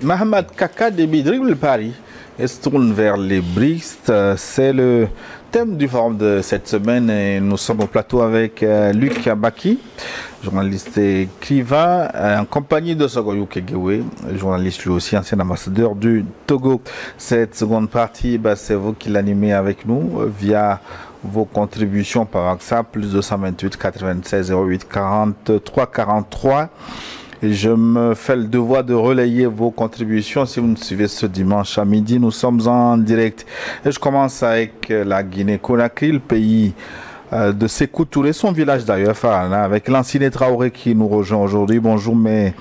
Mohamed Kaka Déby dribble Paris et se tourne vers les BRICS. C'est le thème du forum de cette semaine et nous sommes au plateau avec Luc Abaki, journaliste et écrivain, en compagnie de Sogoyou Kegewe, journaliste lui aussi, ancien ambassadeur du Togo. Cette seconde partie, c'est vous qui l'animez avec nous via vos contributions par WhatsApp, plus 228 96 08 43 43. Et je me fais le devoir de relayer vos contributions. Si vous nous suivez ce dimanche à midi, nous sommes en direct. Et je commence avec la Guinée-Conakry, le pays de Sékou Touré, son village d'ailleurs, Farana, avec Lansine Traoré qui nous rejoint aujourd'hui. Bonjour mes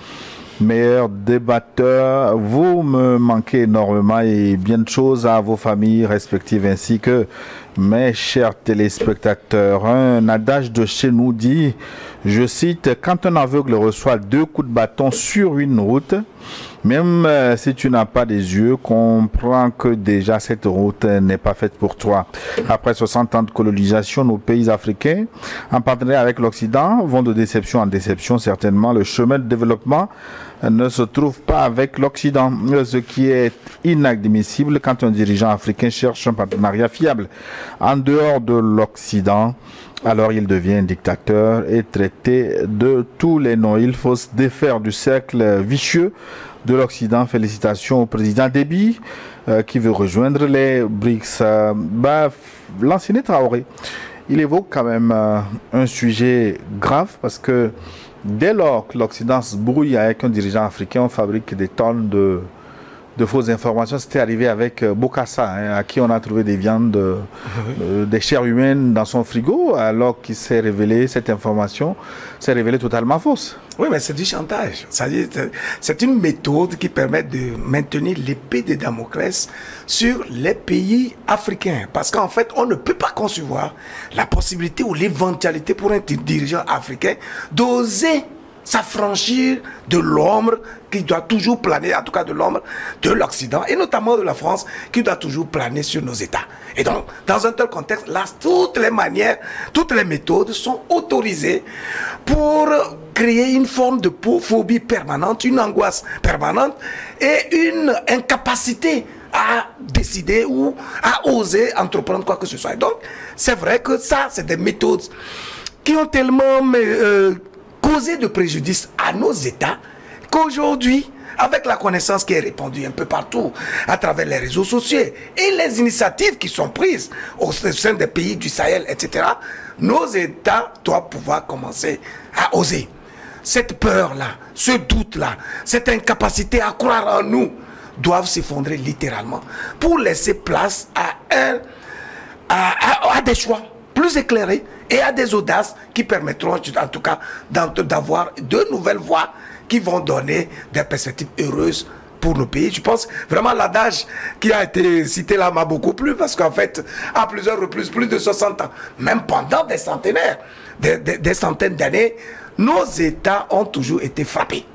meilleurs débatteurs. Vous me manquez énormément et bien de choses à vos familles respectives ainsi que mes chers téléspectateurs. Un adage de chez nous dit, je cite, quand un aveugle reçoit 2 coups de bâton sur une route, même si tu n'as pas des yeux, comprends que déjà cette route n'est pas faite pour toi. Après 60 ans de colonisation, nos pays africains, en partenariat avec l'Occident, vont de déception en déception. Certainement, le chemin de développement ne se trouve pas avec l'Occident, ce qui est inadmissible quand un dirigeant africain cherche un partenariat fiable en dehors de l'Occident. Alors il devient dictateur et traité de tous les noms. Il faut se défaire du cercle vicieux de l'Occident. Félicitations au président Déby qui veut rejoindre les BRICS. Lansine Traoré, il évoque quand même un sujet grave parce que dès lors que l'Occident se brouille avec un dirigeant africain, on fabrique des tonnes de fausses informations. C'était arrivé avec Bokassa, à qui on a trouvé des viandes, des chairs humaines dans son frigo, alors qu'il s'est révélé, cette information s'est révélée totalement fausse. Oui, mais c'est du chantage. C'est une méthode qui permet de maintenir l'épée de Damoclès sur les pays africains. Parce qu'en fait, on ne peut pas concevoir la possibilité ou l'éventualité pour un dirigeant africain d'oser s'affranchir de l'ombre qui doit toujours planer, en tout cas de l'ombre de l'Occident et notamment de la France qui doit toujours planer sur nos États. Et donc, dans un tel contexte, là, toutes les manières, toutes les méthodes sont autorisées pour créer une forme de phobie permanente, une angoisse permanente et une incapacité à décider ou à oser entreprendre quoi que ce soit. Et donc, c'est vrai que ça, c'est des méthodes qui ont tellement causé de préjudice à nos États qu'aujourd'hui, avec la connaissance qui est répandue un peu partout à travers les réseaux sociaux et les initiatives qui sont prises au sein des pays du Sahel, etc., nos États doivent pouvoir commencer à oser. Cette peur-là, ce doute-là, cette incapacité à croire en nous doivent s'effondrer littéralement pour laisser place à des choix plus éclairés et à des audaces qui permettront en tout cas d'avoir de nouvelles voies qui vont donner des perspectives heureuses pour nos pays. Je pense vraiment l'adage qui a été cité là m'a beaucoup plu parce qu'en fait, à plusieurs reprises, plus de 60 ans, même pendant des centenaires, des centaines d'années, nos États ont toujours été frappés.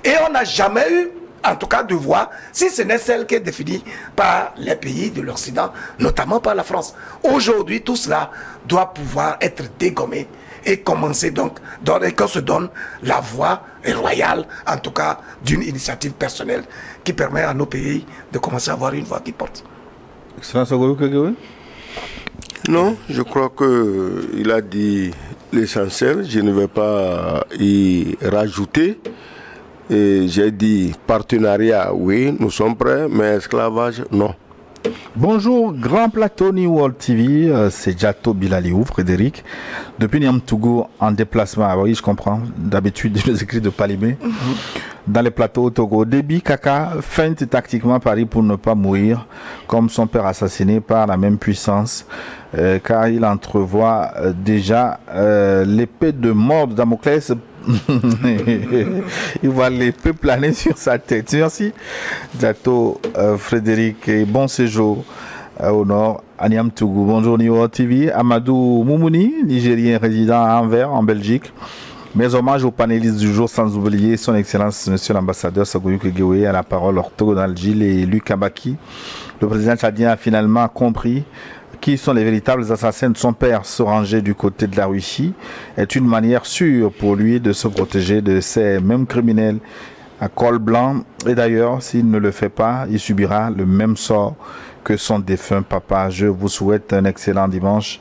Et on n'a jamais eu en tout cas de voix, si ce n'est celle qui est définie par les pays de l'Occident, notamment par la France. Aujourd'hui, tout cela doit pouvoir être dégommé et commencer donc, qu'on se donne la voie royale, en tout cas d'une initiative personnelle qui permet à nos pays de commencer à avoir une voix qui porte. Excellence Ogoyou Kegewe? Non, je crois qu'il a dit l'essentiel, je ne vais pas y rajouter. J'ai dit partenariat, oui, nous sommes prêts, mais esclavage, non. Bonjour, Grand Plateau New World TV, c'est Jato Bilaliou, Frédéric. Depuis Niamtougou, en déplacement, ah oui, je comprends, d'habitude, je les écris de Palimé. Dans les plateaux au Togo, Déby Kaka feinte tactiquement Paris pour ne pas mourir, comme son père assassiné par la même puissance, car il entrevoit déjà l'épée de mort de Damoclès. Il voit l'épée planer sur sa tête. Merci, Jato Frédéric, et bon séjour au nord, à Niamtougou. Bonjour Niwa TV, Amadou Moumouni, Nigérien résident à Anvers, en Belgique. Mes hommages aux panélistes du jour, sans oublier son Excellence, Monsieur l'ambassadeur Sogoyou Kegewe, à la parole orthogonale Gilles et Luc Abaki. Le président tchadien a finalement compris qui sont les véritables assassins de son père. Se ranger du côté de la Russie est une manière sûre pour lui de se protéger de ces mêmes criminels à col blanc. Et d'ailleurs, s'il ne le fait pas, il subira le même sort que son défunt papa. Je vous souhaite un excellent dimanche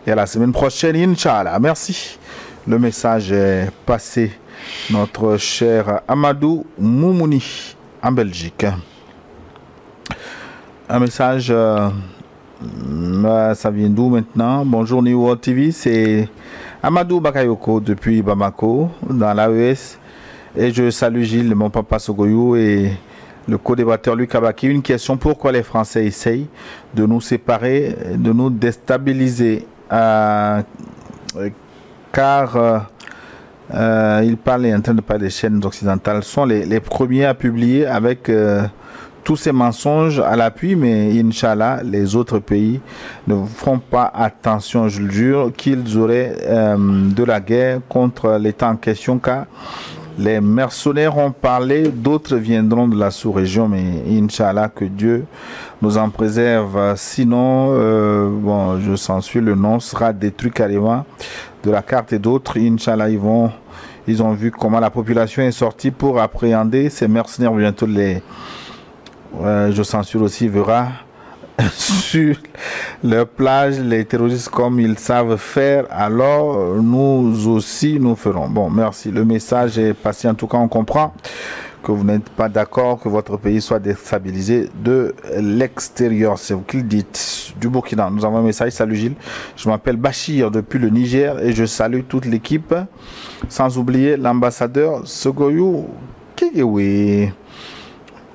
et à la semaine prochaine, Inch'Allah. Merci. Le message est passé. Notre cher Amadou Moumouni en Belgique. Un message, ça vient d'où maintenant? Bonjour New World TV, c'est Amadou Bakayoko depuis Bamako, dans l'AES. Et je salue Gilles, mon papa Sogoyou et le co-débatteur Luc Abaki. Une question, pourquoi les Français essayent de nous séparer, de nous déstabiliser car il parle, est en train de parler des chaînes occidentales, sont les premiers à publier avec tous ces mensonges à l'appui, mais Inch'Allah, les autres pays ne feront pas attention. Je le jure qu'ils auraient de la guerre contre l'État en question, car les mercenaires ont parlé, d'autres viendront de la sous-région, mais Inch'Allah, que Dieu nous en préserve. Sinon, bon, je censure, le nom sera détruit carrément de la carte, et d'autres, Inch'Allah, ils ont vu comment la population est sortie pour appréhender ces mercenaires. Bientôt, je censure aussi, verra sur leur plage les terroristes comme ils savent faire, alors nous aussi nous ferons. Bon, merci. Le message est passé. En tout cas, on comprend que vous n'êtes pas d'accord que votre pays soit déstabilisé de l'extérieur. C'est vous qui le dites. Du Burkina, nous avons un message. Salut Gilles, je m'appelle Bachir depuis le Niger et je salue toute l'équipe, sans oublier l'ambassadeur Sogoyou Kegewe.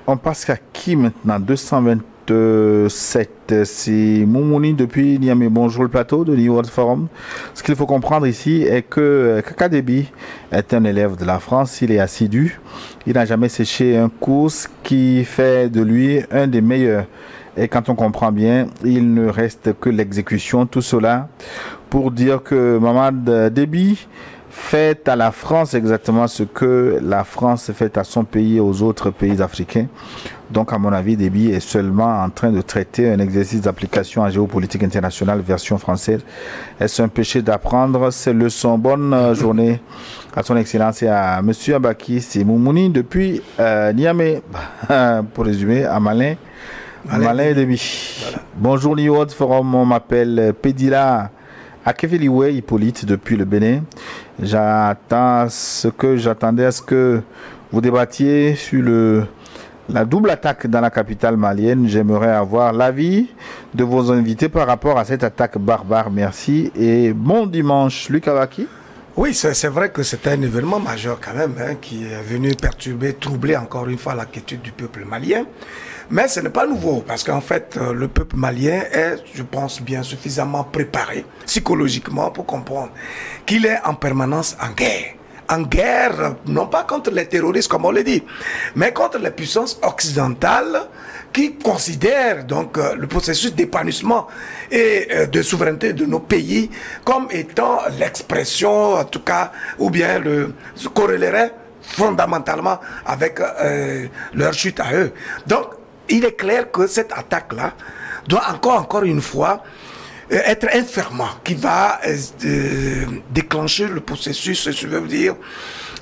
On passe à qui maintenant? 227, c'est Moumouni depuis Niamey. Bonjour le plateau de New World Forum. Ce qu'il faut comprendre ici est que Kaka Déby est un élève de la France, il est assidu, il n'a jamais séché un cours, ce qui fait de lui un des meilleurs. Et quand on comprend bien, il ne reste que l'exécution, tout cela pour dire que Mamad Déby fait à la France exactement ce que la France fait à son pays et aux autres pays africains. Donc, à mon avis, Déby est seulement en train de traiter un exercice d'application en géopolitique internationale version française. Est-ce un péché d'apprendre ces leçons? Bonne journée à son excellence et à monsieur Abaki, c'est Moumouni depuis Niamey. Pour résumer, à Malin et Déby. Voilà. Bonjour New World Forum, on m'appelle Pédila Akefeliwe Hippolyte depuis le Bénin. J'attendais à ce que vous débattiez sur la double attaque dans la capitale malienne. J'aimerais avoir l'avis de vos invités par rapport à cette attaque barbare. Merci et bon dimanche. Luc Abaki. Oui, c'est vrai que c'est un événement majeur quand même, hein, qui est venu perturber, troubler encore une fois la quiétude du peuple malien. Mais ce n'est pas nouveau, parce qu'en fait, le peuple malien est, je pense, bien suffisamment préparé psychologiquement pour comprendre qu'il est en permanence en guerre. En guerre, non pas contre les terroristes, comme on le dit, mais contre les puissances occidentales qui considèrent donc le processus d'épanouissement et de souveraineté de nos pays comme étant l'expression, en tout cas, ou bien se corrélerait fondamentalement avec leur chute à eux. Donc, il est clair que cette attaque-là doit encore une fois être un ferment qui va déclencher le processus, je veux dire,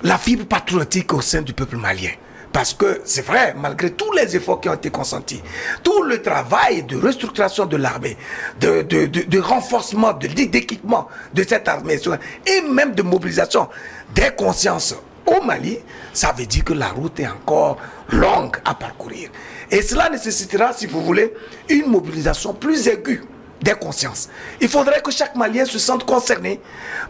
la fibre patriotique au sein du peuple malien. Parce que c'est vrai, malgré tous les efforts qui ont été consentis, tout le travail de restructuration de l'armée, de renforcement, d'équipement de cette armée, et même de mobilisation des consciences au Mali, ça veut dire que la route est encore longue à parcourir. Et cela nécessitera, si vous voulez, une mobilisation plus aiguë des consciences. Il faudrait que chaque Malien se sente concerné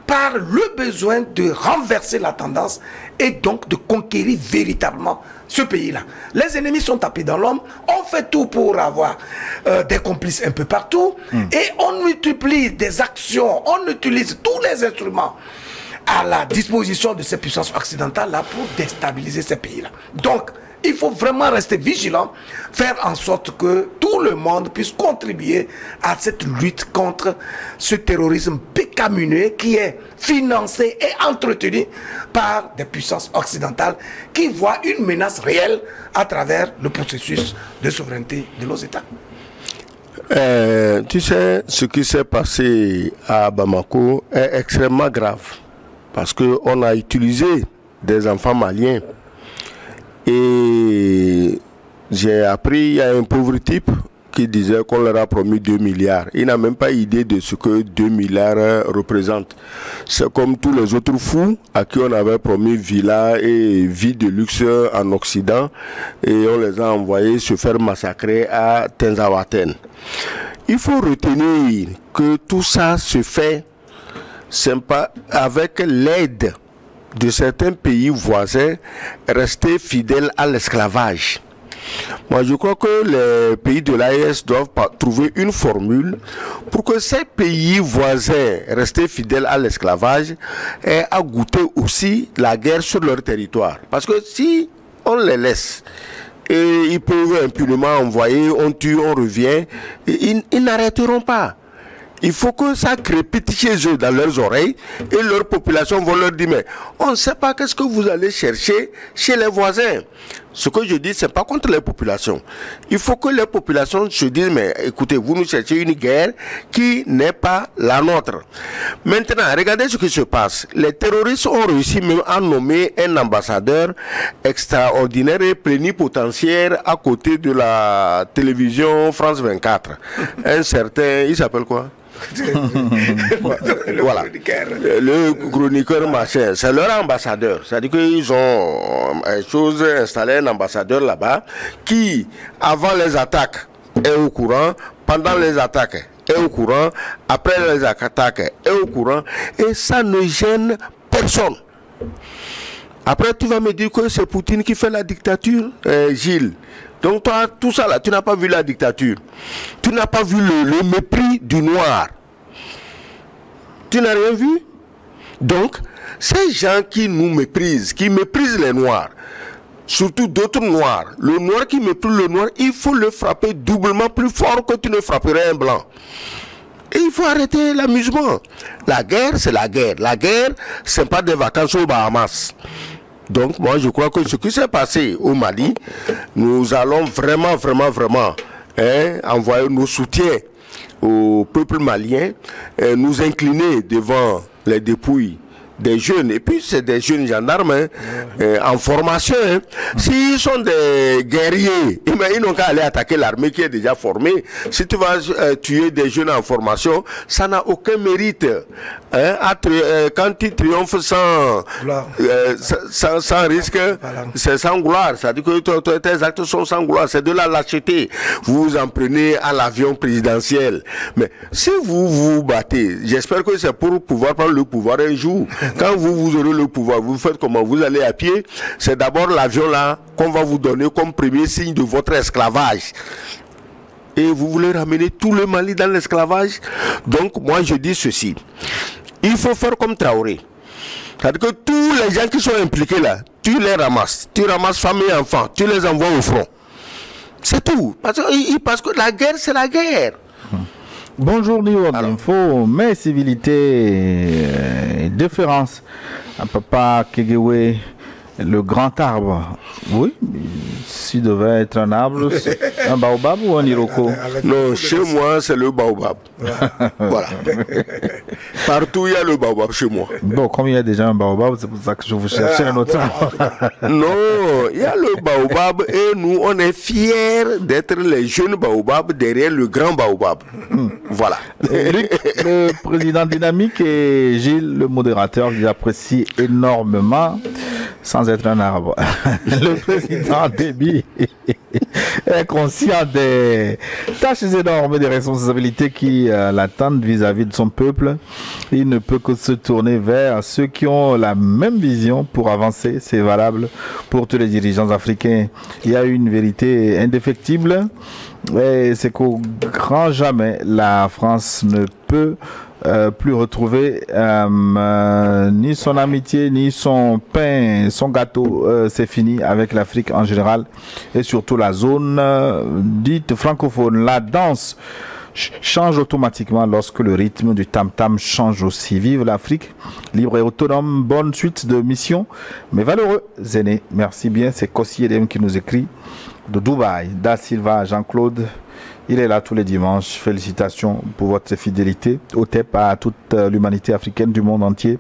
par le besoin de renverser la tendance et donc de conquérir véritablement ce pays-là. Les ennemis sont tapés dans l'homme, on fait tout pour avoir des complices un peu partout, et on multiplie des actions, on utilise tous les instruments à la disposition de ces puissances occidentales-là pour déstabiliser ces pays-là. Donc, il faut vraiment rester vigilant, faire en sorte que tout le monde puisse contribuer à cette lutte contre ce terrorisme pécamineux qui est financé et entretenu par des puissances occidentales qui voient une menace réelle à travers le processus de souveraineté de nos États. Tu sais, ce qui s'est passé à Bamako est extrêmement grave parce qu'on a utilisé des enfants maliens Et j'ai appris, il y a un pauvre type qui disait qu'on leur a promis 2 milliards. Il n'a même pas idée de ce que 2 milliards représentent. C'est comme tous les autres fous à qui on avait promis villa et vie de luxe en Occident et on les a envoyés se faire massacrer à Tenzawaten. Il faut retenir que tout ça se fait sympa avec l'aide de certains pays voisins restés fidèles à l'esclavage. Moi, je crois que les pays de l'AES doivent trouver une formule pour que ces pays voisins restés fidèles à l'esclavage aient à goûter aussi la guerre sur leur territoire. Parce que si on les laisse et ils peuvent impunément envoyer, on tue, on revient, ils n'arrêteront pas. Il faut que ça crépite chez eux dans leurs oreilles et leur population vont leur dire mais on ne sait pas qu'est-ce que vous allez chercher chez les voisins. Ce que je dis, ce n'est pas contre les populations. Il faut que les populations se disent mais écoutez, vous nous cherchez une guerre qui n'est pas la nôtre. Maintenant, regardez ce qui se passe. Les terroristes ont réussi même à nommer un ambassadeur extraordinaire et plénipotentiaire à côté de la télévision France 24. Un certain, il s'appelle quoi? Voilà, le chroniqueur machin, c'est leur ambassadeur. C'est-à-dire qu'ils ont installé un ambassadeur là-bas qui, avant les attaques, est au courant, pendant les attaques, est au courant, après les attaques, est au courant, et ça ne gêne personne. Après, tu vas me dire que c'est Poutine qui fait la dictature, Gilles. Donc toi, tout ça là, tu n'as pas vu la dictature. Tu n'as pas vu le mépris du noir. Tu n'as rien vu. Donc, ces gens qui nous méprisent, qui méprisent les noirs, surtout d'autres noirs, le noir qui méprise le noir, il faut le frapper doublement plus fort que tu ne frapperais un blanc. Et il faut arrêter l'amusement. La guerre, c'est la guerre. La guerre, ce n'est pas des vacances aux Bahamas. Donc moi je crois que ce qui s'est passé au Mali, nous allons vraiment envoyer nos soutiens au peuple malien, nous incliner devant les dépouilles des jeunes, et puis c'est des jeunes gendarmes en formation. S'ils sont des guerriers, ils n'ont qu'à aller attaquer l'armée qui est déjà formée. Si tu vas tuer des jeunes en formation, ça n'a aucun mérite. Quand tu triomphes sans risque, c'est sans gloire. C'est-à-dire que tes actes sont sans gloire, c'est de la lâcheté. Vous vous en prenez à l'avion présidentiel. Mais si vous vous battez, j'espère que c'est pour pouvoir prendre le pouvoir un jour. Quand vous aurez le pouvoir, vous faites comment? Vous allez à pied. C'est d'abord l'avion là qu'on va vous donner comme premier signe de votre esclavage. Et vous voulez ramener tout le Mali dans l'esclavage? Donc moi je dis ceci. Il faut faire comme Traoré. C'est-à-dire que tous les gens qui sont impliqués là, tu les ramasses. Tu ramasses femmes et enfants. Tu les envoies au front. C'est tout. Parce que la guerre, c'est la guerre. Bonjour Niveau d'Info, mais civilité et déférence à Papa Kegewe, le grand arbre. Oui, s'il devait être un arbre, un baobab ou un iroko? Non, chez moi, c'est le baobab. Voilà. Partout, il y a le baobab chez moi. Bon, comme il y a déjà un baobab, c'est pour ça que je vous cherchais un autre arbre. Non, il y a le baobab et nous, on est fiers d'être les jeunes baobabs derrière le grand baobab. Voilà. Luc, le président dynamique, et Gilles, le modérateur, j'apprécie énormément, sans être un arbre. Le président Déby est conscient des tâches énormes, des responsabilités qui l'attendent vis-à-vis de son peuple. Il ne peut que se tourner vers ceux qui ont la même vision pour avancer. C'est valable pour tous les dirigeants africains. Il y a une vérité indéfectible, c'est qu'au grand jamais, la France ne peut plus retrouver ni son amitié, ni son pain, son gâteau. C'est fini avec l'Afrique en général et surtout la zone dite francophone. La danse change automatiquement lorsque le rythme du tam-tam change aussi. Vive l'Afrique, libre et autonome. Bonne suite de mission. Mais valeureux Zéné, merci bien. C'est Kossi Edem qui nous écrit de Dubaï. Da Silva, Jean-Claude. Il est là tous les dimanches. Félicitations pour votre fidélité au TEP à toute l'humanité africaine du monde entier.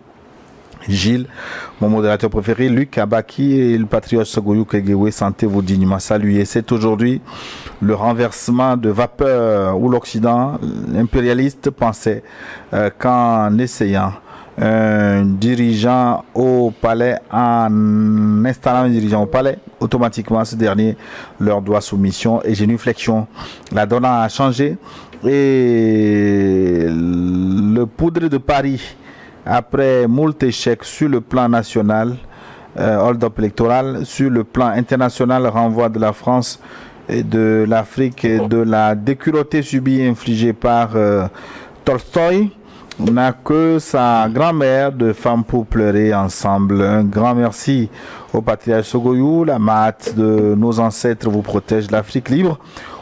Gilles, mon modérateur préféré, Luc Abaki et le patriote Sogoyou Kegewe, sentez-vous dignement salués. C'est aujourd'hui le renversement de vapeur où l'Occident, l'impérialiste, pensait qu'en essayant un dirigeant au palais, en installant un dirigeant au palais, automatiquement ce dernier leur doit soumission et génuflexion. La donne a changé et le poudre de Paris, après moult échecs sur le plan national, hold-up électoral, sur le plan international, renvoi de la France et de l'Afrique et de la déculottée subie infligée par Tolstoï, n'a que sa grand-mère de femmes pour pleurer ensemble. Un grand merci au patriarche Sogoyou. La mat de nos ancêtres vous protège, l'Afrique libre.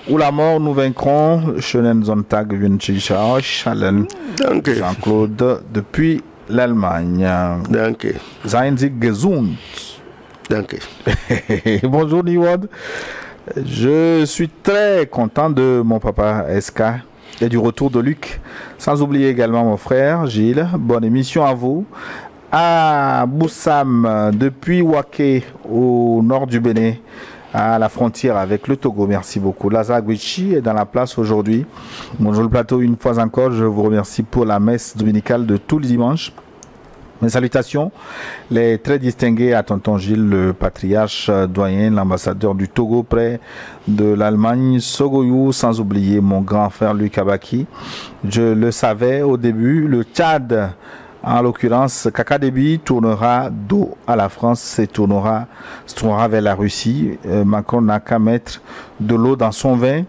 Ou la mort nous vaincrons. Schönen Sonntag, Jean-Claude depuis l'Allemagne. Danke. Seien Sie gesund. Danke. Bonjour Niwad. Je suis très content de mon papa SK et du retour de Luc. Sans oublier également mon frère Gilles. Bonne émission à vous. À Boussam, depuis Waké, au nord du Bénin, à la frontière avec le Togo. Merci beaucoup. Lazare Guichi est dans la place aujourd'hui. Bonjour le plateau, une fois encore, je vous remercie pour la messe dominicale de tous les dimanches. Mes salutations, les très distingués à tonton Gilles, le patriarche doyen, l'ambassadeur du Togo près de l'Allemagne, Sogoyou, sans oublier mon grand frère Luc Abaki. Je le savais au début, le Tchad, en l'occurrence, Kakadebi tournera dos à la France, se tournera vers la Russie. Macron n'a qu'à mettre de l'eau dans son vin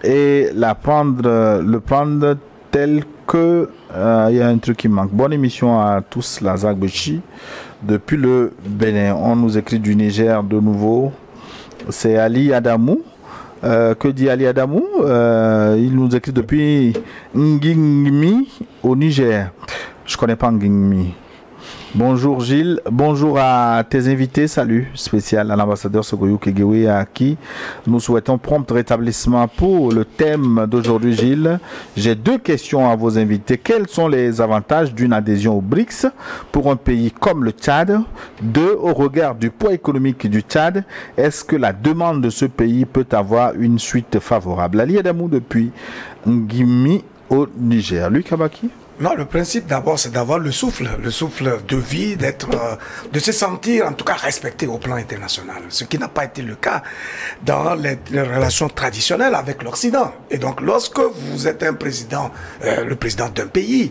et le prendre tel que il y a un truc qui manque. Bonne émission à tous, la Zagbechi, depuis le Bénin. On nous écrit du Niger de nouveau. C'est Ali Adamou. Que dit Ali Adamou? Il nous écrit depuis Ngingmi au Niger. Je connais pas Ngingmi. Bonjour Gilles, bonjour à tes invités, salut spécial à l'ambassadeur Sogoyou Kegewe à qui nous souhaitons prompt rétablissement pour le thème d'aujourd'hui Gilles. J'ai deux questions à vos invités. Quels sont les avantages d'une adhésion au BRICS pour un pays comme le Tchad? Deux, au regard du poids économique du Tchad, est-ce que la demande de ce pays peut avoir une suite favorable? Ali Adamou depuis Ngimi au Niger. Luc Abaki? Non, le principe d'abord, c'est d'avoir le souffle de vie, de se sentir en tout cas respecté au plan international, ce qui n'a pas été le cas dans les relations traditionnelles avec l'Occident. Et donc, lorsque vous êtes un président, le président d'un pays,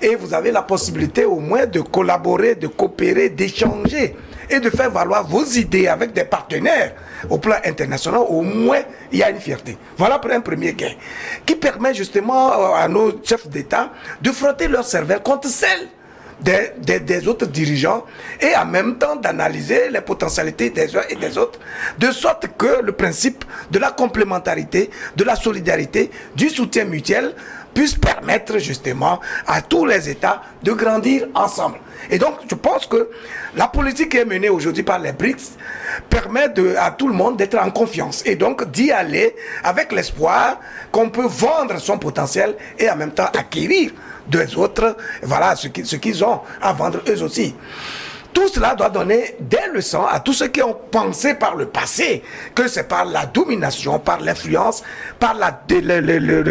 et vous avez la possibilité au moins de collaborer, de coopérer, d'échanger et de faire valoir vos idées avec des partenaires au plan international, au moins il y a une fierté. Voilà pour un premier gain qui permet justement à nos chefs d'État de frotter leur cervelle contre celle des autres dirigeants et en même temps d'analyser les potentialités des uns et des autres, de sorte que le principe de la complémentarité, de la solidarité, du soutien mutuel puisse permettre justement à tous les États de grandir ensemble. Et donc, je pense que la politique qui est menée aujourd'hui par les BRICS permet à tout le monde d'être en confiance et donc d'y aller avec l'espoir qu'on peut vendre son potentiel et en même temps acquérir des autres, voilà, ce qu'ils ont à vendre eux aussi. Tout cela doit donner des leçons à tous ceux qui ont pensé par le passé que c'est par la domination, par l'influence, par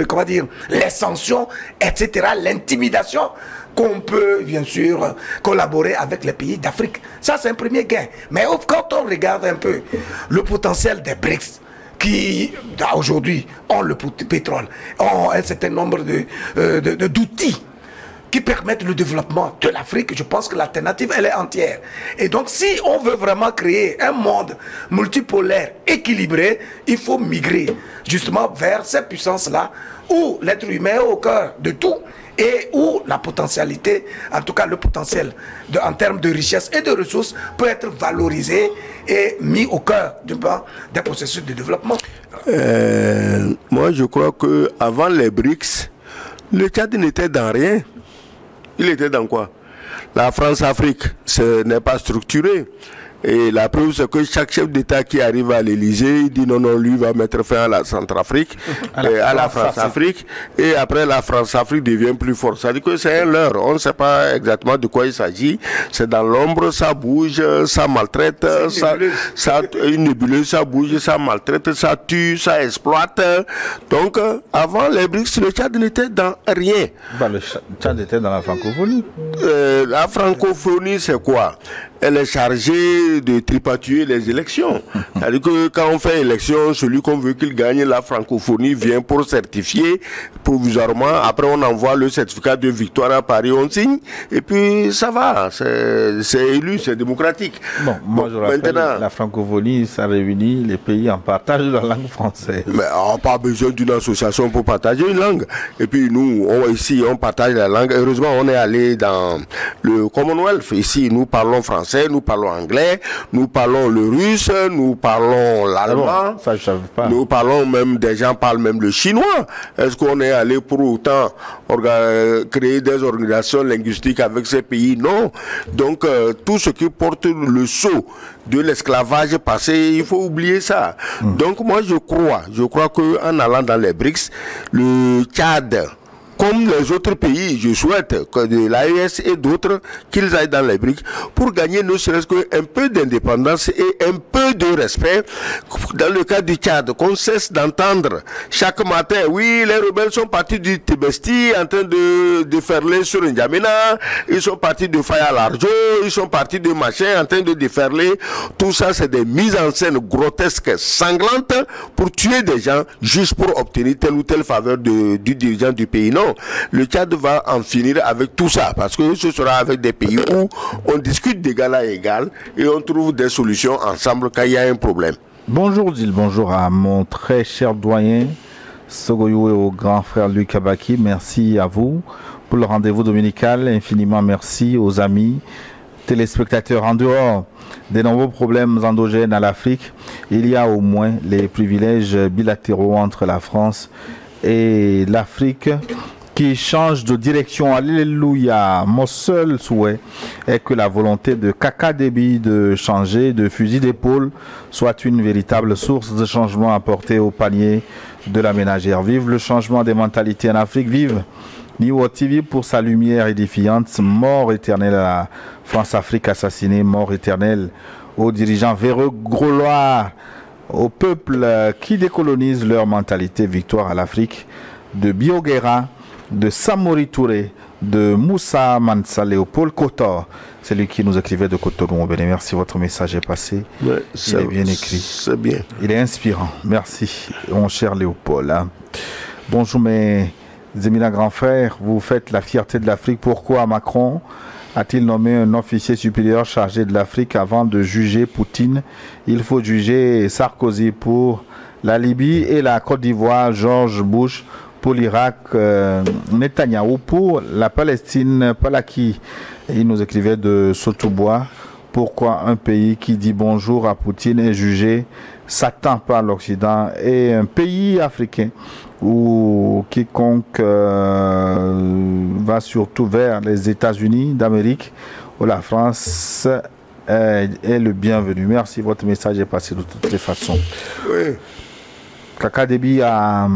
comment dire, les sanctions, etc., l'intimidation, qu'on peut bien sûr collaborer avec les pays d'Afrique. Ça, c'est un premier gain. Mais quand on regarde un peu le potentiel des BRICS, qui aujourd'hui ont le pétrole, ont un certain nombre d'outils qui permettent le développement de l'Afrique, je pense que l'alternative, elle est entière. Et donc, si on veut vraiment créer un monde multipolaire, équilibré, il faut migrer justement vers ces puissances-là, où l'être humain est au cœur de tout, et où la potentialité, en tout cas le potentiel en termes de richesse et de ressources, peut être valorisé et mis au cœur des processus de développement. Moi, je crois qu'avant les BRICS, le Tchad n'était dans rien. Il était dans quoi? La France-Afrique, ce n'est pas structuré. Et la preuve, c'est que chaque chef d'État qui arrive à l'Élysée, il dit non, non, lui va mettre fin à la Centrafrique, à la France-Afrique, et après la France-Afrique devient plus forte. Ça dit que c'est un leurre. On ne sait pas exactement de quoi il s'agit. C'est dans l'ombre, ça bouge, ça maltraite, une nébuleuse, ça bouge, ça maltraite, ça tue, ça exploite. Donc, avant les BRICS, le Tchad n'était dans rien. Le Tchad était dans la francophonie. La francophonie, c'est quoi? Elle est chargée de tripatuer les élections. C'est-à-dire que quand on fait élection, celui qu'on veut qu'il gagne, la francophonie vient pour certifier provisoirement. Après, on envoie le certificat de victoire à Paris, on signe, et puis ça va. C'est élu, c'est démocratique. Bon, moi je rappelle, maintenant, la francophonie, ça réunit les pays en partage de la langue française. Mais on n'a pas besoin d'une association pour partager une langue. Et puis nous, ici, on partage la langue. Heureusement, on est allé dans le Commonwealth. Ici, nous parlons français, nous parlons anglais, nous parlons le russe, nous parlons l'allemand. Ça, je savais pas. Nous parlons même, des gens parlent même le chinois. Est-ce qu'on est allé pour autant créer des organisations linguistiques avec ces pays? Non. Donc, tout ce qui porte le sceau de l'esclavage passé, il faut oublier ça. Donc, moi, je crois qu'en allant dans les BRICS, le Tchad, comme les autres pays, je souhaite que de l'AES et d'autres, qu'ils aillent dans les BRICS pour gagner ne serait-ce qu'un peu d'indépendance et un peu de respect. Dans le cas du Tchad, qu'on cesse d'entendre chaque matin, oui, les rebelles sont partis du Tibesti en train de déferler sur N'Djamena, ils sont partis de Faya Larjo, ils sont partis de machin en train de déferler. Tout ça, c'est des mises en scène grotesques, sanglantes pour tuer des gens juste pour obtenir telle ou telle faveur du dirigeant du pays. Non. Le Tchad va en finir avec tout ça parce que ce sera avec des pays où on discute d'égal à égal et on trouve des solutions ensemble quand il y a un problème. Bonjour Gilles, bonjour à mon très cher doyen Sogoyou et au grand frère Luc Abaki. Merci à vous pour le rendez-vous dominical. Infiniment merci aux amis téléspectateurs. En dehors des nombreux problèmes endogènes à l'Afrique, il y a au moins les privilèges bilatéraux entre la France et l'Afrique qui change de direction. Alléluia. Mon seul souhait est que la volonté de Kaka Déby de changer de fusil d'épaule soit une véritable source de changement apporté au panier de la ménagère. Vive le changement des mentalités en Afrique. Vive Niwo TV pour sa lumière édifiante. Mort éternelle à la France-Afrique assassinée. Mort éternelle aux dirigeants véreux gaulois, au peuple qui décolonise leur mentalité. Victoire à l'Afrique de Bioguera, de Samori Touré, de Moussa Mansa Léopold Kotor. C'est lui qui nous écrivait de Cotonou. Merci, votre message est passé. Ouais, il est bien écrit. C'est bien. Il est inspirant. Merci, mon cher Léopold. Bonjour mes éminents grands frères. Vous faites la fierté de l'Afrique. Pourquoi Macron a-t-il nommé un officier supérieur chargé de l'Afrique avant de juger Poutine? Il faut juger Sarkozy pour la Libye et la Côte d'Ivoire, George Bush pour l'Irak, Netanyahou pour la Palestine, Palaki. Il nous écrivait de Sotobois. Pourquoi un pays qui dit bonjour à Poutine est jugé Satan par l'Occident et un pays africain où quiconque va surtout vers les États-Unis d'Amérique ou la France est le bienvenu. Merci, votre message est passé de toutes les façons. Oui. Kaka Déby a...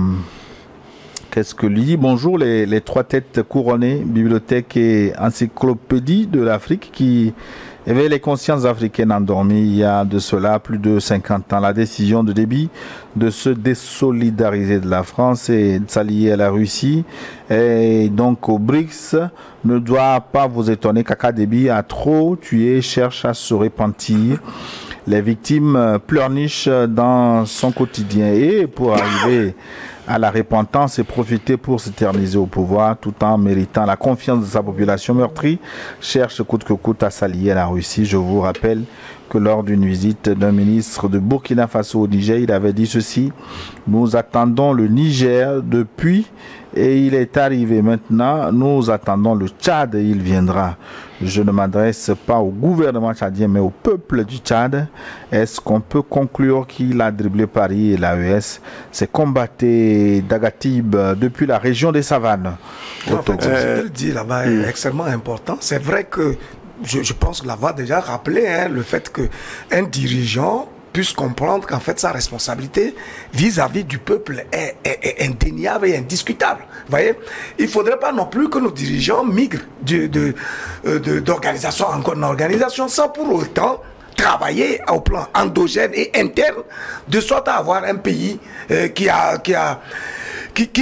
Qu'est-ce que lui dit? Bonjour les trois têtes couronnées, bibliothèque et encyclopédie de l'Afrique qui éveille les consciences africaines endormies il y a de cela plus de 50 ans. La décision de Déby de se désolidariser de la France et de s'allier à la Russie et donc aux BRICS ne doit pas vous étonner. Kaka Déby a trop tué, cherche à se repentir. Les victimes pleurnichent dans son quotidien et pour arriver à la repentance et profiter pour s'éterniser au pouvoir tout en méritant la confiance de sa population meurtrie, cherche coûte que coûte à s'allier à la Russie. Je vous rappelle que lors d'une visite d'un ministre de Burkina Faso au Niger, il avait dit ceci: nous attendons le Niger depuis et il est arrivé maintenant, nous attendons le Tchad et il viendra. Je ne m'adresse pas au gouvernement tchadien mais au peuple du Tchad. Est-ce qu'on peut conclure qu'il a dribblé Paris et l'AES? C'est combatté d'Agatib depuis la région des Savanes. En fait, ce qu'il dit là-bas est extrêmement important. C'est vrai que je pense l'avoir déjà rappelé, hein, le fait qu'un dirigeant puisse comprendre qu'en fait sa responsabilité vis-à-vis du peuple est indéniable et indiscutable. Vous voyez, il ne faudrait pas non plus que nos dirigeants migrent d'organisation en organisation sans pour autant travailler au plan endogène et interne, de sorte à avoir un pays qui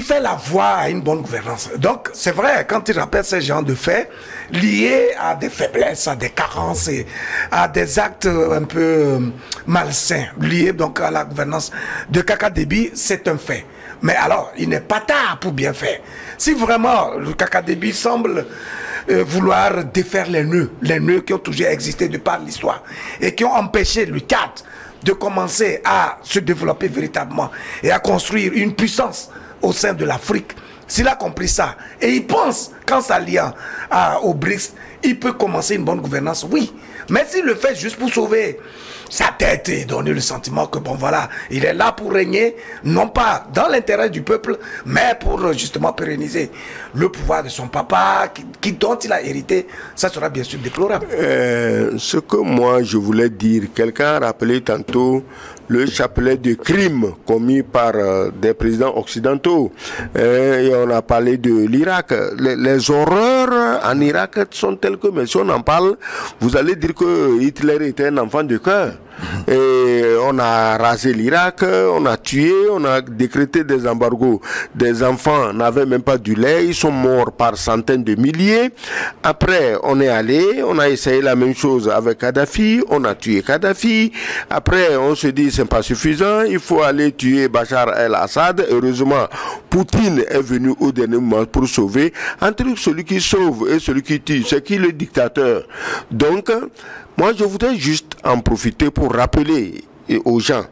fait la voie à une bonne gouvernance. Donc, c'est vrai, quand il rappelle ces genres de faits, liés à des faiblesses, à des carences, et à des actes un peu malsains, liés donc à la gouvernance de Kaka Déby, c'est un fait. Mais alors, il n'est pas tard pour bien faire. Si vraiment le Kaka Déby semble vouloir défaire les nœuds qui ont toujours existé de par l'histoire, et qui ont empêché le Tchad de commencer à se développer véritablement, et à construire une puissance au sein de l'Afrique, s'il a compris ça, et il pense qu'en s'alliant aux BRICS, il peut commencer une bonne gouvernance, oui. Mais s'il le fait juste pour sauver sa tête et donner le sentiment que, bon voilà, il est là pour régner, non pas dans l'intérêt du peuple, mais pour justement pérenniser le pouvoir de son papa, dont il a hérité, ça sera bien sûr déplorable. Ce que moi je voulais dire, quelqu'un a rappelé tantôt le chapelet de crimes commis par des présidents occidentaux. Et on a parlé de l'Irak. Les horreurs en Irak sont telles que, mais si on en parle, vous allez dire que Hitler était un enfant de cœur. Et on a rasé l'Irak, on a tué, on a décrété des embargos. Des enfants n'avaient même pas du lait, ils sont morts par centaines de milliers. Après, on est allé, on a essayé la même chose avec Kadhafi, on a tué Kadhafi. Après, on se dit c'est pas suffisant, il faut aller tuer Bachar el-Assad. Heureusement, Poutine est venu au dernier moment pour sauver. Entre celui qui sauve et celui qui tue, c'est qui le dictateur? Donc, moi, je voudrais juste en profiter pour rappeler aux gens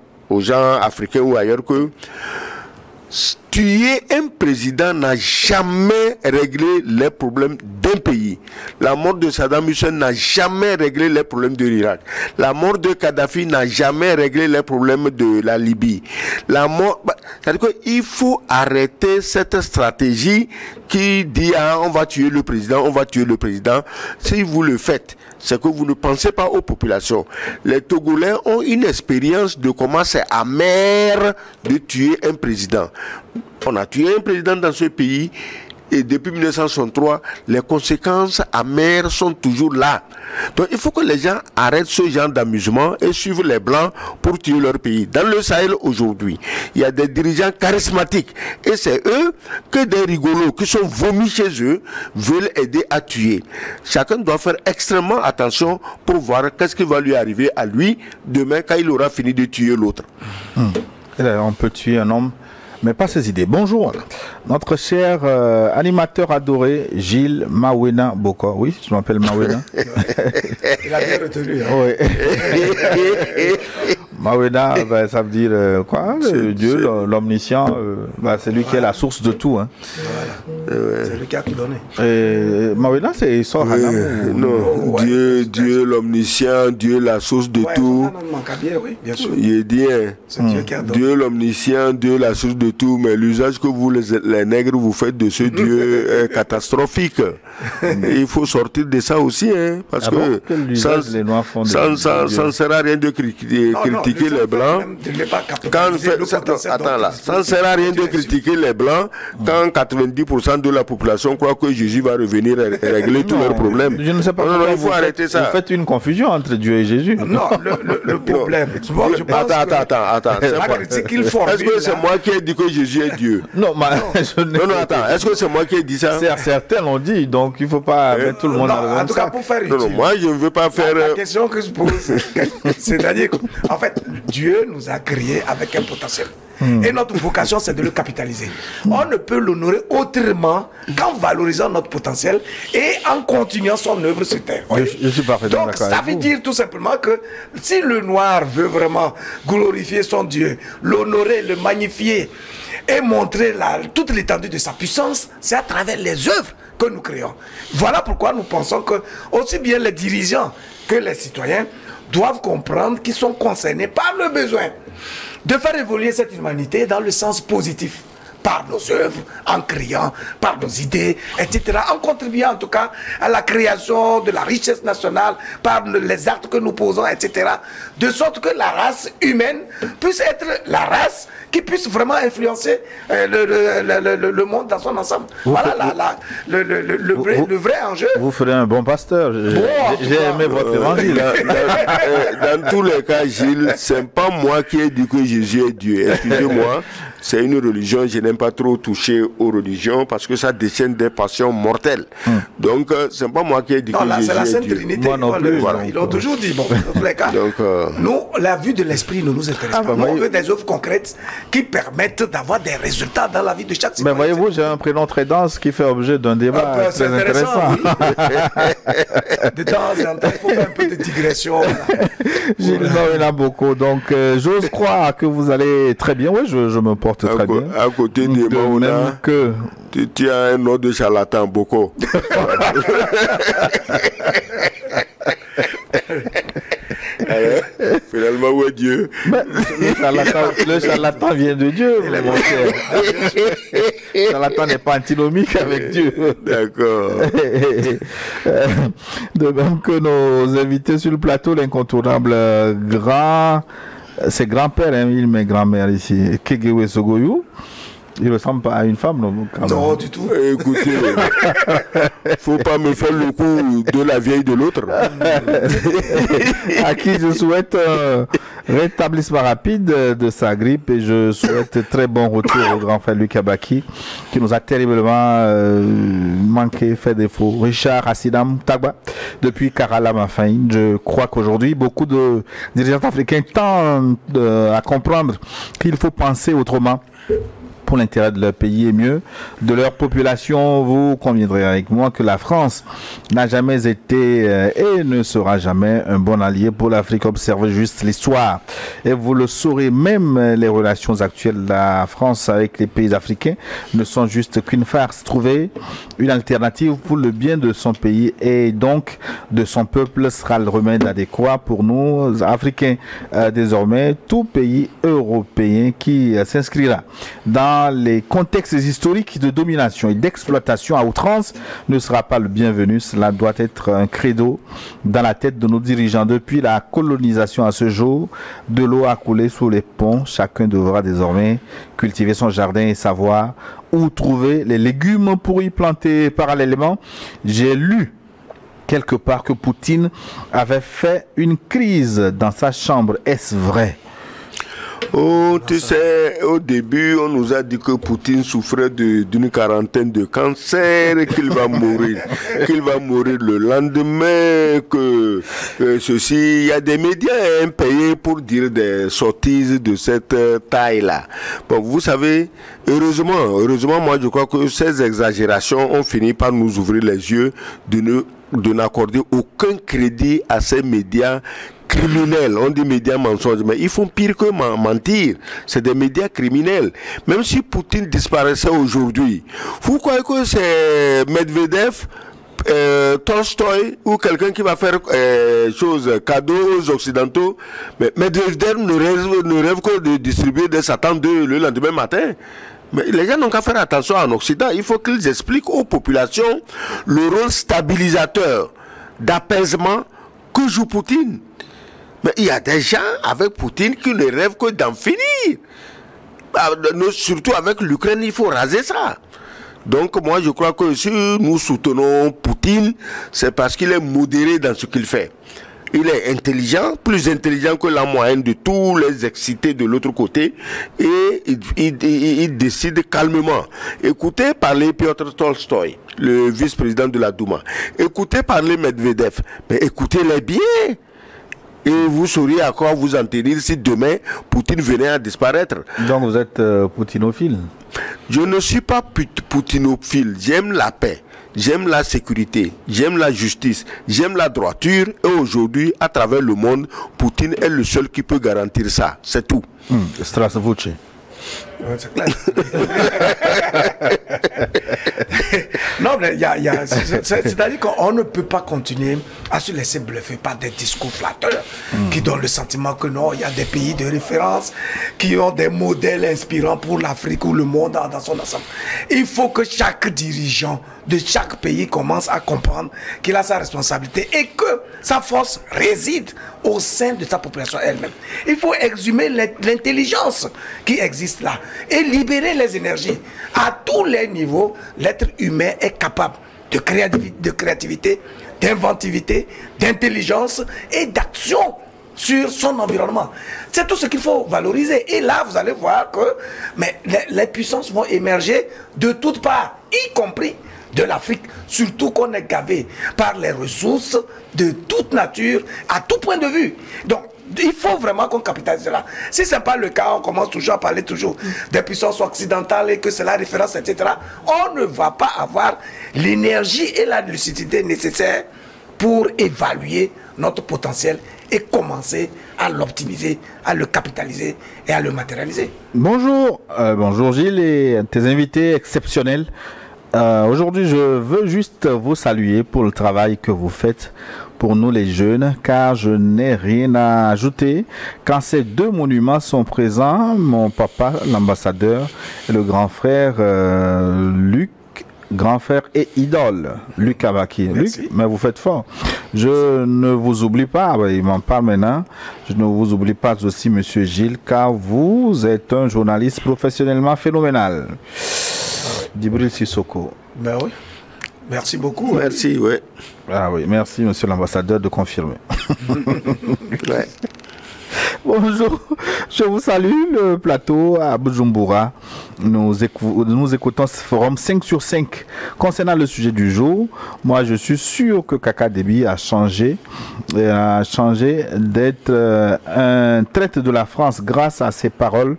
africains ou ailleurs que tuer un président n'a jamais réglé les problèmes d'un pays. La mort de Saddam Hussein n'a jamais réglé les problèmes de l'Irak. La mort de Kadhafi n'a jamais réglé les problèmes de la Libye. La mort, c'est-à-dire qu'il faut arrêter cette stratégie qui dit on va tuer le président, on va tuer le président. Si vous le faites, c'est que vous ne pensez pas aux populations. Les Togolais ont une expérience de comment c'est amer de tuer un président. On a tué un président dans ce pays et depuis 1963, les conséquences amères sont toujours là. Donc il faut que les gens arrêtent ce genre d'amusement et suivent les Blancs pour tuer leur pays. Dans le Sahel aujourd'hui, il y a des dirigeants charismatiques et c'est eux que des rigolos qui sont vomis chez eux veulent aider à tuer. Chacun doit faire extrêmement attention pour voir qu'est-ce qui va lui arriver à lui demain quand il aura fini de tuer l'autre. On peut tuer un homme, mais pas ses idées. Bonjour, notre cher animateur adoré, Gilles Mawena Boko. Oui, je m'appelle Mawena. Il a bien retenu. Hein. Oui. Mawena, ça veut dire quoi? Dieu, l'omniscient, c'est lui qui est la source de tout. Hein. Voilà. C'est lui qui a tout donné. Mawena, c'est Sohanam non, Dieu l'omniscient, Dieu la source de tout. Oui, bien sûr. Il dit, Dieu l'omniscient, Dieu la source de tout, mais l'usage que vous, les nègres, vous faites de ce Dieu est catastrophique. Il faut sortir de ça aussi, hein, parce que ça ne sert à rien de critiquer les Blancs. Ça ne sert à rien de critiquer les Blancs quand 90% de la population croit que Jésus va revenir et régler tous leurs problèmes. Je ne sais pas. Il faut arrêter ça. Vous faites une confusion entre Dieu et Jésus. Non, le problème. Attends. Est-ce que c'est moi qui ai dit que Jésus est Dieu? Non, attends. Est-ce que c'est moi qui ai dit ça? Certains l'ont dit, donc il ne faut pas mettre tout le monde dans le même sac. En tout cas, pour faire utile. Non, moi je ne veux pas faire. La question que je pose, c'est-à-dire qu'en fait, Dieu nous a créés avec un potentiel. Et notre vocation, c'est de le capitaliser. On ne peut l'honorer autrement qu'en valorisant notre potentiel et en continuant son œuvre sur terre. Je suis parfaitement d'accord. Donc, ça veut dire tout simplement que si le noir veut vraiment glorifier son Dieu, l'honorer, le magnifier et montrer toute l'étendue de sa puissance, c'est à travers les œuvres que nous créons. Voilà pourquoi nous pensons que aussi bien les dirigeants que les citoyens doivent comprendre qu'ils sont concernés par le besoin de faire évoluer cette humanité dans le sens positif. par nos œuvres, en criant, par nos idées, etc. En contribuant en tout cas à la création de la richesse nationale, par les actes que nous posons, etc. De sorte que la race humaine puisse être la race qui puisse vraiment influencer le monde dans son ensemble. Voilà le vrai enjeu. Vous ferez un bon pasteur. J'ai aimé votre évangile. Dans tous les cas, Gilles, c'est pas moi qui ai dit que Jésus est Dieu. Excusez-moi, c'est une religion. Je n'aime pas trop toucher aux religions parce que ça déchaîne des passions mortelles. Donc, c'est pas moi qui ai dit que Jésus est Dieu. C'est la Sainte Trinité. Moi non plus. Voilà, ils l'ont toujours dit. Bon, dans tous les cas, donc, nous, la vue de l'esprit ne nous intéresse pas. Nous, on veut des œuvres concrètes qui permettent d'avoir des résultats dans la vie de chaque citoyen. Mais voyez-vous, j'ai un prénom très dense qui fait objet d'un débat très intéressant. Oui. De temps en temps, il faut faire un peu de digression. Gilles Noël Boko, donc j'ose croire que vous allez très bien. Oui, je me porte très bien. À côté de moi, tu as un nom de charlatan, Boko. Finalement, où est Dieu? Le charlatan vient de Dieu, mon cher. Le charlatan n'est pas antinomique avec Dieu. D'accord. De même que nos invités sur le plateau, l'incontournable c'est grand-père, hein, mes grand-mère ici, Kegewe Sogoyou. Il ne ressemble pas à une femme, non? Non, du tout. Écoutez, faut pas me faire le coup de la vieille de l'autre. À qui je souhaite un rétablissement rapide de sa grippe et je souhaite très bon retour au grand frère Luc Abaki qui nous a terriblement manqué, fait défaut. Richard Hassidam Tagba depuis Karala Mafaïn. Je crois qu'aujourd'hui, beaucoup de dirigeants africains tendent à comprendre qu'il faut penser autrement pour l'intérêt de leur pays et mieux de leur population. Vous conviendrez avec moi que la France n'a jamais été et ne sera jamais un bon allié pour l'Afrique. Observez juste l'histoire et vous le saurez, même les relations actuelles de la France avec les pays africains ne sont juste qu'une farce. Trouver une alternative pour le bien de son pays et donc de son peuple sera le remède adéquat pour nous Africains. Désormais, tout pays européen qui s'inscrira dans les contextes historiques de domination et d'exploitation à outrance ne sera pas le bienvenu. Cela doit être un credo dans la tête de nos dirigeants. Depuis la colonisation à ce jour, de l'eau a coulé sous les ponts. Chacun devra désormais cultiver son jardin et savoir où trouver les légumes pour y planter. Parallèlement, j'ai lu quelque part que Poutine avait fait une crise dans sa chambre. Est-ce vrai? Oh, tu sais, au début, on nous a dit que Poutine souffrait d'une quarantaine de cancers, qu'il va mourir, le lendemain, que ceci, il y a des médias payés pour dire des sottises de cette taille-là. Bon, vous savez, heureusement, moi je crois que ces exagérations ont fini par nous ouvrir les yeux de n'accorder aucun crédit à ces médias criminels. On dit médias mensonges, mais ils font pire que mentir. C'est des médias criminels. Même si Poutine disparaissait aujourd'hui, vous croyez que c'est Medvedev, Tolstoï ou quelqu'un qui va faire cadeaux aux Occidentaux? Mais Medvedev ne rêve que de distribuer des Satan 2 le lendemain matin. Mais les gens n'ont qu'à faire attention en Occident. Il faut qu'ils expliquent aux populations le rôle stabilisateur, d'apaisement que joue Poutine. Mais il y a des gens avec Poutine qui ne rêvent que d'en finir. Surtout avec l'Ukraine, il faut raser ça. Donc moi je crois que si nous soutenons Poutine, c'est parce qu'il est modéré dans ce qu'il fait. Il est intelligent, plus intelligent que la moyenne de tous les excités de l'autre côté, et il décide calmement. Écoutez parler Piotr Tolstoï, le vice-président de la Douma. Écoutez parler Medvedev, mais écoutez-les bien. Et vous sauriez à quoi vous en tenir si demain Poutine venait à disparaître. Donc vous êtes poutinophile? Je ne suis pas poutinophile, j'aime la paix. J'aime la sécurité, j'aime la justice, j'aime la droiture et aujourd'hui, à travers le monde, Poutine est le seul qui peut garantir ça. C'est tout. C'est clair. Non, mais c'est-à-dire qu'on ne peut pas continuer à se laisser bluffer par des discours flatteurs qui donnent le sentiment que non, il y a des pays de référence qui ont des modèles inspirants pour l'Afrique ou le monde dans son ensemble. Il faut que chaque dirigeant de chaque pays commence à comprendre qu'il a sa responsabilité et que sa force réside au sein de sa population elle-même. Il faut exhumer l'intelligence qui existe là et libérer les énergies. À tous les niveaux, l'être humain est capable de créativité, d'inventivité, d'intelligence et d'action sur son environnement. C'est tout ce qu'il faut valoriser. Et là, vous allez voir que les puissances vont émerger de toutes parts, y compris de l'Afrique, surtout qu'on est gavé par les ressources de toute nature, à tout point de vue. Donc, il faut vraiment qu'on capitalise cela. Si ce n'est pas le cas, on commence toujours à parler toujours des puissances occidentales et que c'est la référence, etc. On ne va pas avoir l'énergie et la lucidité nécessaires pour évaluer notre potentiel et commencer à l'optimiser, à le capitaliser et à le matérialiser. Bonjour, bonjour Gilles et tes invités exceptionnels. Aujourd'hui, je veux juste vous saluer pour le travail que vous faites pour nous les jeunes, car je n'ai rien à ajouter. Quand ces deux monuments sont présents, mon papa, l'ambassadeur, et le grand frère Luc, grand frère et idole, Luc Abaki. Luc, mais vous faites fort. Je ne vous oublie pas, il m'en parle maintenant, je ne vous oublie pas aussi, monsieur Gilles, car vous êtes un journaliste professionnellement phénoménal. Djibril Sissoko. Ben oui. Merci beaucoup. Merci, oui. Ah oui, merci, monsieur l'ambassadeur, de confirmer. Ouais. Bonjour, je vous salue, le plateau à Bujumbura. Nous écoutons ce forum 5 sur 5. Concernant le sujet du jour, moi je suis sûr que Kaka Déby a changé d'être un traître de la France grâce à ses paroles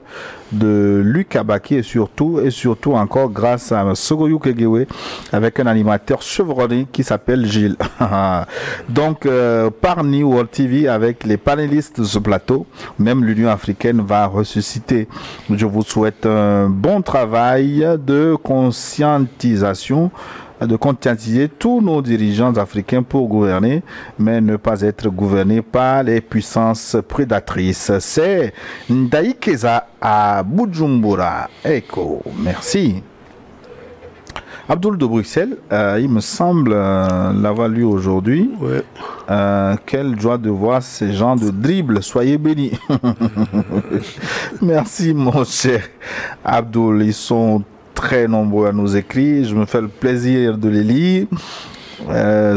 de Luc Abaki et surtout encore grâce à Sogoyou Kegewe avec un animateur chevronné qui s'appelle Gilles. Donc par New World TV avec les panélistes de ce plateau, même l'Union africaine va ressusciter. Je vous souhaite un bon travail de conscientisation, de conscientiser tous nos dirigeants africains pour gouverner, mais ne pas être gouvernés par les puissances prédatrices. C'est Ndaï Keza à Bujumbura. Eko, merci. Abdoul de Bruxelles, il me semble l'avoir lu aujourd'hui. Ouais. Quelle joie de voir ces gens de dribble, soyez bénis. Merci mon cher Abdoul, ils sont très nombreux à nous écrire, je me fais le plaisir de les lire.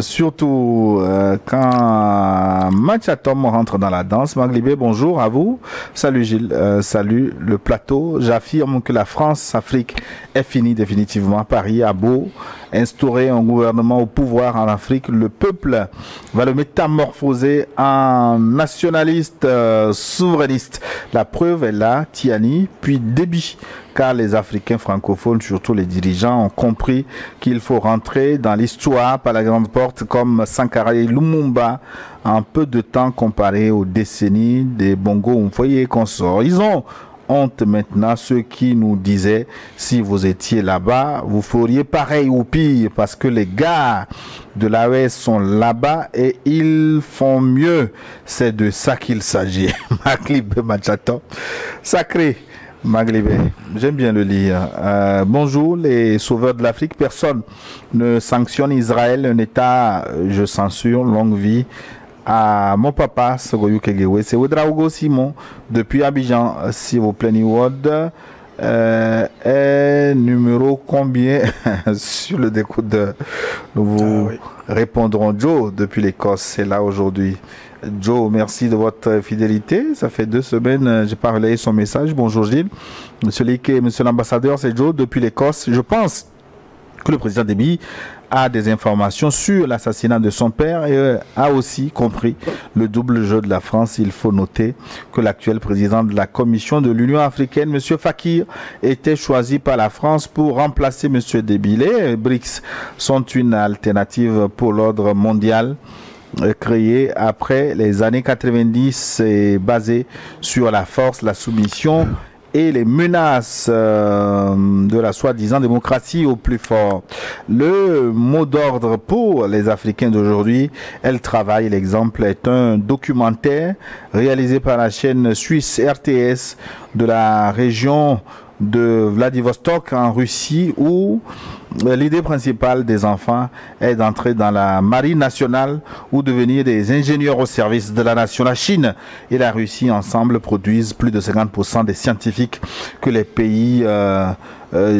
Surtout quand Machatom rentre dans la danse. Maglibé, bonjour à vous. Salut Gilles, salut le plateau. J'affirme que la France-Afrique est finie définitivement. Paris a beau instaurer un gouvernement au pouvoir en Afrique, le peuple va le métamorphoser en nationaliste souverainiste. La preuve est là, Tiani, puis Déby. Car les Africains francophones, surtout les dirigeants, ont compris qu'il faut rentrer dans l'histoire par la grande porte comme Sankara et Lumumba en peu de temps comparé aux décennies des Bongo Mfoye et consorts. Ils ont honte maintenant, ceux qui nous disaient si vous étiez là-bas, vous feriez pareil ou pire parce que les gars de l'AES sont là-bas et ils font mieux. C'est de ça qu'il s'agit. Maglibé Machato. Sacré. Maglibé, j'aime bien le lire. Bonjour les sauveurs de l'Afrique. Personne ne sanctionne Israël, un État, je censure, longue vie à mon papa, Sogoyou Kegewe. C'est Ouedraogo Simon, depuis Abidjan, s'il vous plaît, New World. Est numéro combien sur le décodeur? Nous vous répondrons, Joe, depuis l'Écosse, c'est là aujourd'hui. Joe, merci de votre fidélité. Ça fait 2 semaines, j'ai pas relayé son message. Bonjour Gilles. Monsieur Liké, monsieur l'ambassadeur, c'est Joe depuis l'Écosse. Je pense que le président Déby a des informations sur l'assassinat de son père et a aussi compris le double jeu de la France. Il faut noter que l'actuel président de la Commission de l'Union africaine, monsieur Fakir, était choisi par la France pour remplacer monsieur Déby. Les BRICS sont une alternative pour l'ordre mondial créé après les années 90 et basé sur la force, la soumission et les menaces de la soi-disant démocratie au plus fort. Le mot d'ordre pour les Africains d'aujourd'hui, elle travaille. L'exemple est un documentaire réalisé par la chaîne suisse RTS de la région de Vladivostok en Russie, où l'idée principale des enfants est d'entrer dans la marine nationale ou devenir des ingénieurs au service de la nation. La Chine et la Russie ensemble produisent plus de 50% des scientifiques que les pays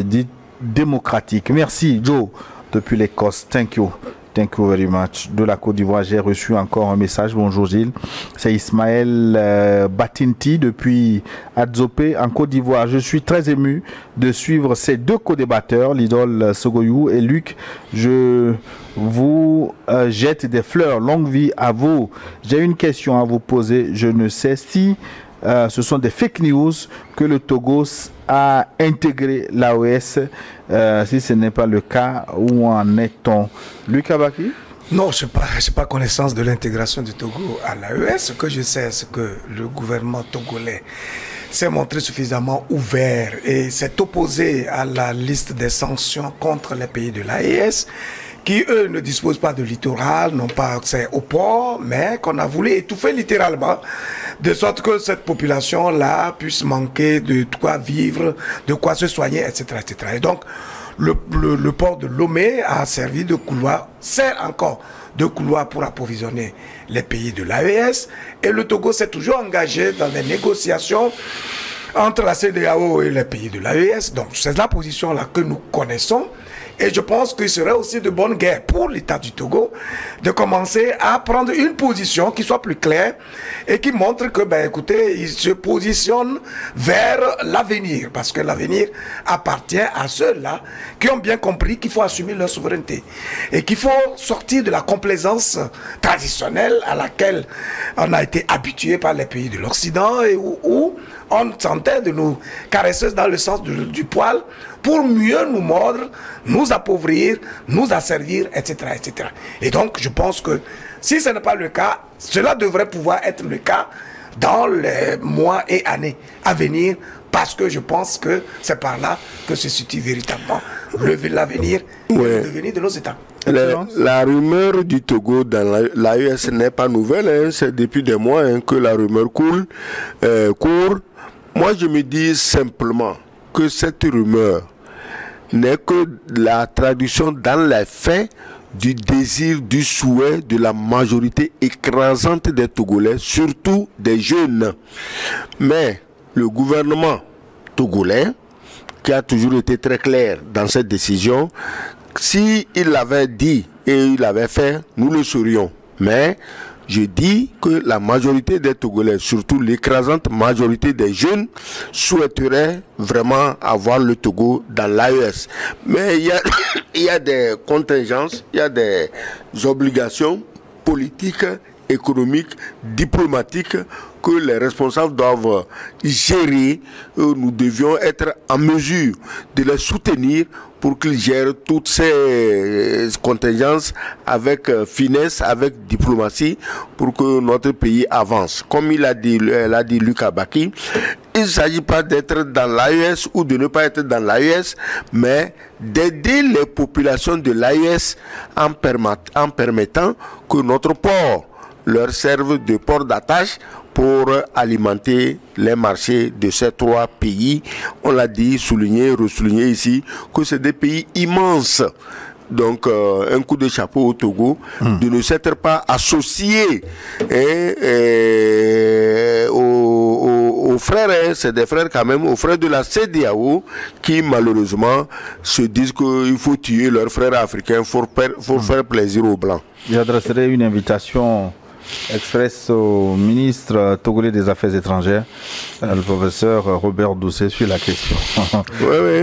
dits démocratiques. Merci Joe depuis l'Écosse. Thank you. Thank you very much. De la Côte d'Ivoire, j'ai reçu encore un message. Bonjour Gilles. C'est Ismaël Batinti depuis Adzopé en Côte d'Ivoire. Je suis très ému de suivre ces deux co-débatteurs, l'idole Sogoyou et Luc. Je vous jette des fleurs. Longue vie à vous. J'ai une question à vous poser. Je ne sais si ce sont des fake news que le Togo a intégré l'AES. Si ce n'est pas le cas, où en est-on? Lucas Baki? Non, je n'ai pas connaissance de l'intégration du Togo à l'AES. Ce que je sais, c'est que le gouvernement togolais s'est montré suffisamment ouvert et s'est opposé à la liste des sanctions contre les pays de l'AES, qui, eux, ne disposent pas de littoral, n'ont pas accès au port, mais qu'on a voulu étouffer littéralement, de sorte que cette population-là puisse manquer de quoi vivre, de quoi se soigner, etc. etc. Et donc, le port de Lomé a servi de couloir, sert encore de couloir pour approvisionner les pays de l'AES, et le Togo s'est toujours engagé dans des négociations entre la CEDEAO et les pays de l'AES. Donc, c'est la position-là que nous connaissons. Et je pense qu'il serait aussi de bonne guerre pour l'État du Togo de commencer à prendre une position qui soit plus claire et qui montre que, ben, écoutez, il se positionne vers l'avenir, parce que l'avenir appartient à ceux-là qui ont bien compris qu'il faut assumer leur souveraineté et qu'il faut sortir de la complaisance traditionnelle à laquelle on a été habitué par les pays de l'Occident et où on tentait de nous caresser dans le sens du poil pour mieux nous mordre, nous appauvrir, nous asservir, etc., etc. Et donc, je pense que si ce n'est pas le cas, cela devrait pouvoir être le cas dans les mois et années à venir, parce que je pense que c'est par là que se situe véritablement l'avenir et le devenir de nos États. La rumeur du Togo dans l'AES n'est pas nouvelle, hein, c'est depuis des mois que la rumeur court. Moi, je me dis simplement que cette rumeur n'est que la traduction dans les faits du désir, du souhait de la majorité écrasante des Togolais, surtout des jeunes. Mais le gouvernement togolais, qui a toujours été très clair dans cette décision, s'il l'avait dit et il l'avait fait, nous le saurions. Mais je dis que la majorité des Togolais, surtout l'écrasante majorité des jeunes, souhaiteraient vraiment avoir le Togo dans l'AES. Mais il y a des contingences, il y a des obligations politiques, économiques, diplomatiques que les responsables doivent gérer. Nous devions être en mesure de les soutenir pour qu'ils gèrent toutes ces contingences avec finesse, avec diplomatie, pour que notre pays avance. Comme elle a dit Lucas Baki, il ne s'agit pas d'être dans l'AES ou de ne pas être dans l'AES, mais d'aider les populations de l'AES en permettant que notre port leur serve de port d'attache pour alimenter les marchés de ces trois pays. On l'a dit, souligné, ressouligné ici, que c'est des pays immenses. Donc, un coup de chapeau au Togo de ne s'être pas associé aux frères, c'est des frères quand même, aux frères de la CEDEAO qui malheureusement se disent qu'il faut tuer leurs frères africains pour faire plaisir aux Blancs. J'adresserai une invitation express au ministre togolais des Affaires étrangères, le professeur Robert Doucet, sur la question,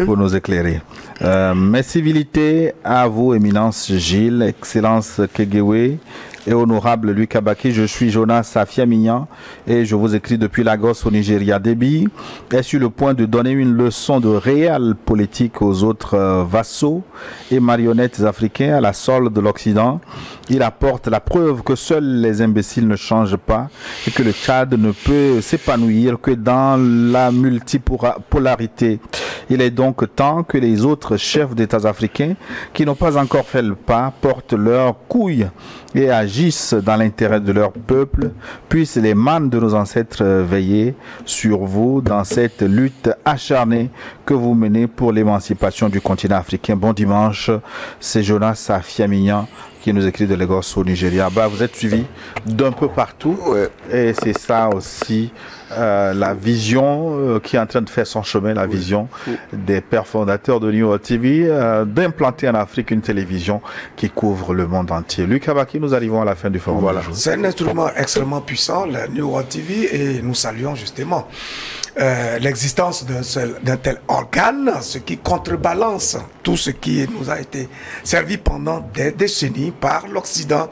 pour nous éclairer. Mes civilités à vous, Éminence Gilles, Excellence Kegewe et honorable Louis Kabaki. Je suis Jonas Safiamignan et je vous écris depuis Lagos au Nigeria. Déby est sur le point de donner une leçon de réelle politique aux autres vassaux et marionnettes africains à la solde de l'Occident. Il apporte la preuve que seuls les imbéciles ne changent pas et que le Tchad ne peut s'épanouir que dans la multipolarité. Il est donc temps que les autres chefs d'États africains qui n'ont pas encore fait le pas portent leurs couilles et agissent dans l'intérêt de leur peuple, puissent les mânes de nos ancêtres veiller sur vous dans cette lutte acharnée que vous menez pour l'émancipation du continent africain. Bon dimanche, c'est Jonas Safiamignan qui nous écrit de Lagos au Nigeria. Bah, vous êtes suivis d'un peu partout, ouais. Et c'est ça aussi la vision qui est en train de faire son chemin, la vision des pères fondateurs de New World TV, d'implanter en Afrique une télévision qui couvre le monde entier. Luc Kabaki, nous arrivons à la fin du forum. Voilà. C'est un instrument extrêmement puissant, la New World TV, et nous saluons justement l'existence d'un tel organe, ce qui contrebalance tout ce qui nous a été servi pendant des décennies par l'Occident,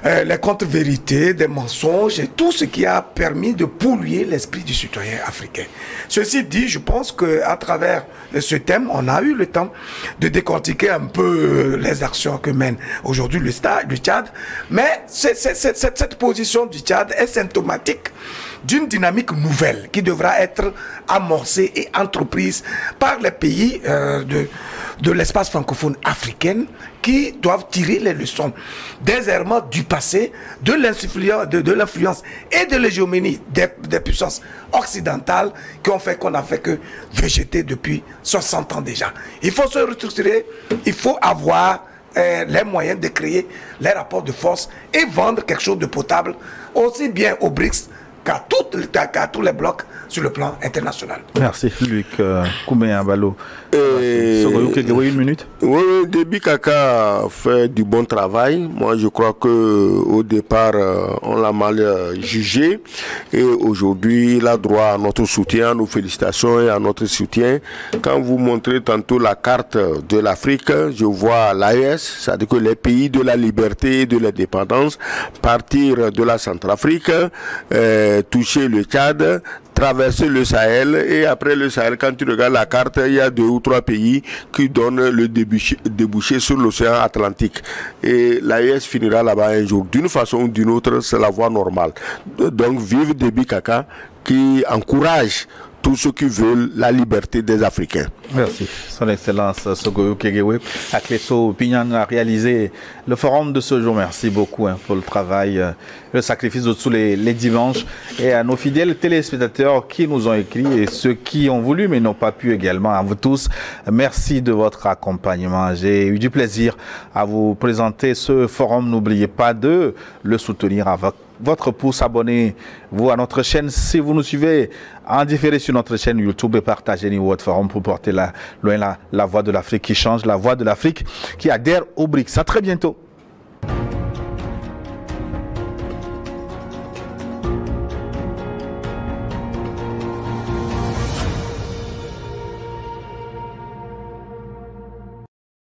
les contre-vérités, des mensonges et tout ce qui a permis de polluer l'esprit du citoyen africain. Ceci dit, je pense qu'à travers ce thème, on a eu le temps de décortiquer un peu les actions que mène aujourd'hui le Tchad, mais cette position du Tchad est symptomatique d'une dynamique nouvelle qui devra être amorcée et entreprise par les pays de l'espace francophone africain qui doivent tirer les leçons des errements du passé, de l'influence et de l'hégémonie des puissances occidentales qui ont fait qu'on n'a fait que végéter depuis 60 ans déjà. Il faut se restructurer, il faut avoir les moyens de créer les rapports de force et vendre quelque chose de potable aussi bien aux BRICS qu'à tous les blocs sur le plan international. Merci Luc Koumé Ambalo. Une minute. Oui, Déby Kaka fait du bon travail. Moi, je crois que au départ, on l'a mal jugé. Et aujourd'hui, il a droit à notre soutien, à nos félicitations et à notre soutien. Quand vous montrez tantôt la carte de l'Afrique, je vois l'AES, c'est-à-dire que les pays de la liberté et de l'indépendance, partir de la Centrafrique, toucher le Tchad, traverser le Sahel, et après le Sahel, quand tu regardes la carte, il y a 2 ou 3 pays qui donnent le débouché sur l'océan Atlantique. Et l'AES finira là-bas un jour. D'une façon ou d'une autre, c'est la voie normale. Donc, vive Déby Kaka qui encourage tous ceux qui veulent la liberté des Africains. Merci. Son Excellence Sogoyo Kegewe, Akleso Pignan a réalisé le forum de ce jour. Merci beaucoup pour le travail, le sacrifice de tous les dimanches. Et à nos fidèles téléspectateurs qui nous ont écrit et ceux qui ont voulu mais n'ont pas pu également, à vous tous, merci de votre accompagnement. J'ai eu du plaisir à vous présenter ce forum. N'oubliez pas de le soutenir avec votre pouce, abonnez-vous à notre chaîne si vous nous suivez en différé sur notre chaîne YouTube et partagez New World Forum pour porter loin la voix de l'Afrique qui change, la voix de l'Afrique qui adhère au BRICS. À très bientôt.